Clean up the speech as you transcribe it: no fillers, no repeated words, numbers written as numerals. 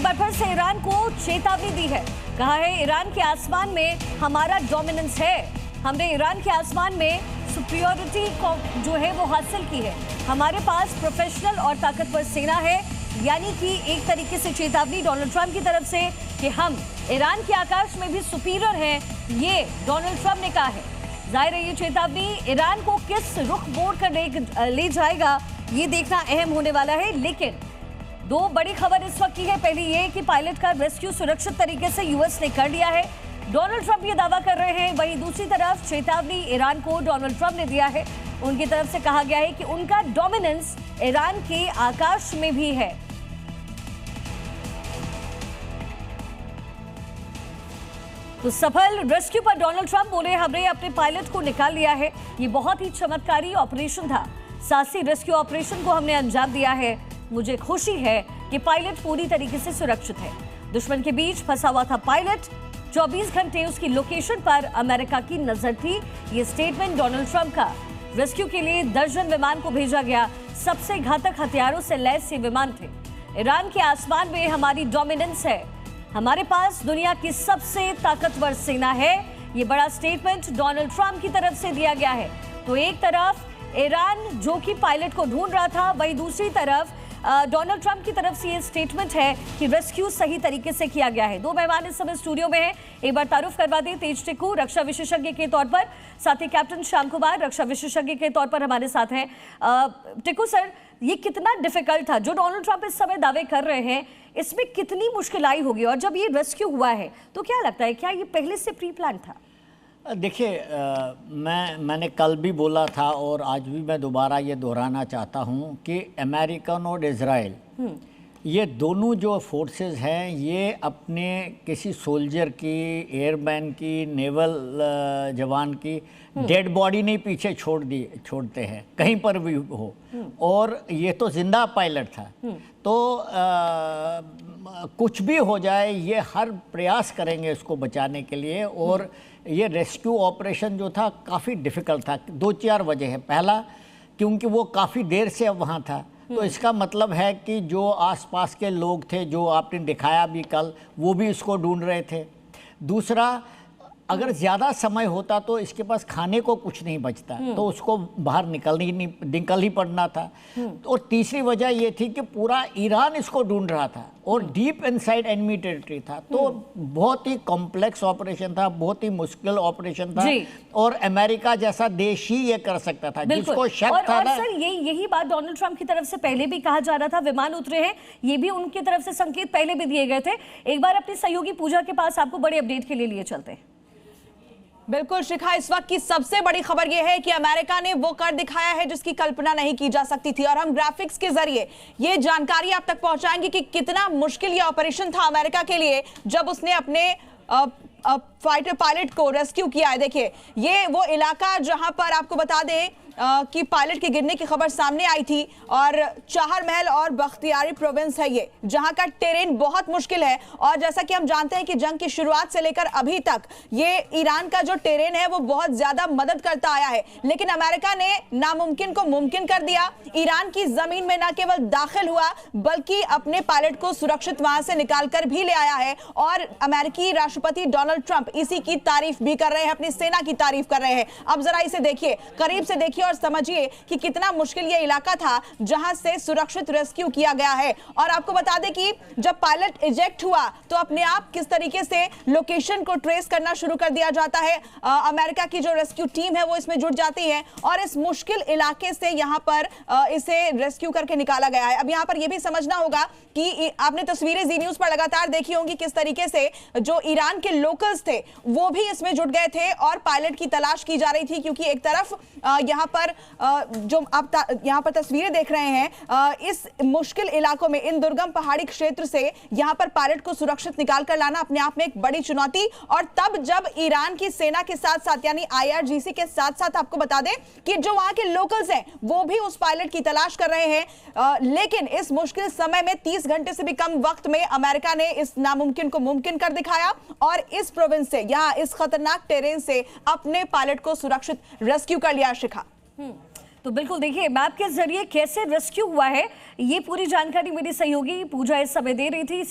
एक बार फिर से ईरान को चेतावनी दी है। कहा है ईरान के आसमान में हमारा डोमिनेंस है, हमने ईरान के आसमान में सुपीरियरिटी को जो है वो हासिल की है, हमारे पास प्रोफेशनल और ताकतवर सेना है। यानी कि एक तरीके से चेतावनी डोनाल्ड ट्रंप की तरफ से कि हम ईरान के आकाश में भी सुपीरियर हैं, ये डोनाल्ड ट्रंप ने कहा है। जाहिर है ये चेतावनी ईरान को किस रुख मोड़ कर ले जाएगा ये देखना अहम होने वाला है। लेकिन दो बड़ी खबर इस वक्त की है। पहली ये कि पायलट का रेस्क्यू सुरक्षित तरीके से यूएस ने कर लिया है, डोनाल्ड ट्रंप ये दावा कर रहे हैं। वहीं दूसरी तरफ चेतावनी ईरान को डोनाल्ड ट्रंप ने दिया है। उनकी तरफ से कहा गया है कि उनका डोमिनेंस ईरान के आकाश में भी है। तो सफल रेस्क्यू पर डोनाल्ड ट्रंप बोले हमने अपने पायलट को निकाल लिया है, ये बहुत ही चमत्कारी ऑपरेशन था, साहसी रेस्क्यू ऑपरेशन को हमने अंजाम दिया है। मुझे खुशी है कि पायलट पूरी तरीके से सुरक्षित है। दुश्मन के बीच फंसा हुआ था पायलट, 24 घंटे उसकी लोकेशन पर अमेरिका की नजर थी। ये स्टेटमेंट डोनाल्ड ट्रंप का। रेस्क्यू के लिए दर्जन विमान को भेजा गया, सबसे घातक हथियारों से लैस ये विमान थे। ईरान के आसमान में हमारी डोमिनेंस है, हमारे पास दुनिया की सबसे ताकतवर सेना है। ये बड़ा स्टेटमेंट डोनाल्ड ट्रंप की तरफ से दिया गया है। तो एक तरफ ईरान जो कि पायलट को ढूंढ रहा था, वहीं दूसरी तरफ डोनाल्ड ट्रंप की तरफ से ये स्टेटमेंट है कि रेस्क्यू सही तरीके से किया गया है। दो मेहमान इस समय स्टूडियो में हैं, एक बार तारुफ करवा दें। तेज टिक्कू रक्षा विशेषज्ञ के तौर पर, साथ ही कैप्टन श्याम कुमार रक्षा विशेषज्ञ के तौर पर हमारे साथ हैं। टिक्कू सर, ये कितना डिफिकल्ट था जो डोनाल्ड ट्रंप इस समय दावे कर रहे हैं, इसमें कितनी मुश्किल आई होगी? और जब ये रेस्क्यू हुआ है तो क्या लगता है, क्या ये पहले से प्री प्लान था? देखिए, मैंने कल भी बोला था और आज भी मैं दोबारा ये दोहराना चाहता हूँ कि अमेरिकन और इजराइल ये दोनों जो फोर्सेस हैं, ये अपने किसी सोल्जर की, एयरमैन की, नेवल जवान की डेड बॉडी नहीं पीछे छोड़ते हैं कहीं पर भी हो। और ये तो जिंदा पायलट था, तो कुछ भी हो जाए ये हर प्रयास करेंगे इसको बचाने के लिए। और ये रेस्क्यू ऑपरेशन जो था काफ़ी डिफ़िकल्ट था, 2-4 वजह है। पहला, क्योंकि वो काफ़ी देर से अब वहाँ था, तो इसका मतलब है कि जो आसपास के लोग थे, जो आपने दिखाया भी कल, वो भी इसको ढूंढ रहे थे। दूसरा, अगर ज़्यादा समय होता तो इसके पास खाने को कुछ नहीं बचता, तो उसको बाहर निकल ही पड़ना था। और तीसरी वजह ये थी कि पूरा ईरान इसको ढूंढ रहा था और डीप इनसाइड एनिमी टेरिटरी था। तो बहुत ही कॉम्प्लेक्स ऑपरेशन था, बहुत ही मुश्किल ऑपरेशन था। और अमेरिका जैसा देश ही ये कर सकता था, जिसको शक था ना। सर, यही बात डोनाल्ड ट्रंप की तरफ से पहले भी कहा जा रहा था, विमान उतरे हैं, ये भी उनकी तरफ से संकेत पहले भी दिए गए थे। एक बार अपनी सहयोगी पूजा के पास आपको बड़े अपडेट के लिए चलते हैं। बिल्कुल शिखा, इस वक्त की सबसे बड़ी खबर यह है कि अमेरिका ने वो कर दिखाया है जिसकी कल्पना नहीं की जा सकती थी। और हम ग्राफिक्स के जरिए ये जानकारी आप तक पहुंचाएंगे कि कितना मुश्किल ये ऑपरेशन था अमेरिका के लिए जब उसने अपने फाइटर पायलट को रेस्क्यू किया है। देखिए, ये वो इलाका जहां पर आपको बता दें कि पायलट के गिरने की खबर सामने आई थी, और चाहर महल और बख्तियारी प्रोविंस है ये, जहां का टेरेन बहुत मुश्किल है। और जैसा कि हम जानते हैं कि जंग की शुरुआत से लेकर अभी तक ये ईरान का जो टेरेन है वो बहुत ज्यादा मदद करता आया है। लेकिन अमेरिका ने नामुमकिन को मुमकिन कर दिया, ईरान की जमीन में न केवल दाखिल हुआ बल्कि अपने पायलट को सुरक्षित वहां से निकालकर भी ले आया है। और अमेरिकी राष्ट्रपति डोनाल्ड ट्रंप इसी की तारीफ भी कर रहे हैं, अपनी सेना की तारीफ कर रहे हैं। अब जरा इसे देखिए, करीब से देखिए और समझिए कि कितना मुश्किल यह इलाका था जहां से सुरक्षित रेस्क्यू किया गया है। और आपको बता दें कि जब पायलट इजेक्ट हुआ तो अपने आप किस तरीके से लोकेशन को ट्रेस करना शुरू कर दिया जाता है। अमेरिका की जो रेस्क्यू टीम है वो इसमें जुट जाती है और इस मुश्किल इलाके से यहां पर इसे रेस्क्यू करके निकाला गया है। अब यहां पर यह भी समझना होगा कि आपने तस्वीरें जी न्यूज पर लगातार देखी होंगी, किस तरीके से जो ईरान के लोकल्स थे वो भी इसमें जुट गए थे और पायलट की तलाश की जा रही थी। क्योंकि एक तरफ यहां पर जो आप यहां पर तस्वीरें देख रहे हैं, इस मुश्किल इलाकों में, इन दुर्गम पहाड़ी क्षेत्र से यहां पर पायलट को सुरक्षित निकाल कर लाना अपने आप में एक बड़ी चुनौती। और तब जब ईरान की सेना के साथ साथ यानी IRGC के साथ साथ आपको बता दें कि जो वहां के लोकल्स हैं वो भी उस पायलट की तलाश कर रहे हैं। लेकिन इस मुश्किल समय में 30 घंटे से भी कम वक्त में अमेरिका ने इस नामुमकिन को मुमकिन कर दिखाया और इस प्रोविंस से, यहां इस खतरनाक टेरेन से अपने पायलट को सुरक्षित रेस्क्यू कर लिया। शिखा, तो बिल्कुल देखिए मैप के जरिए कैसे रेस्क्यू हुआ है, ये पूरी जानकारी मेरी सहयोगी पूजा इस समय दे रही थी।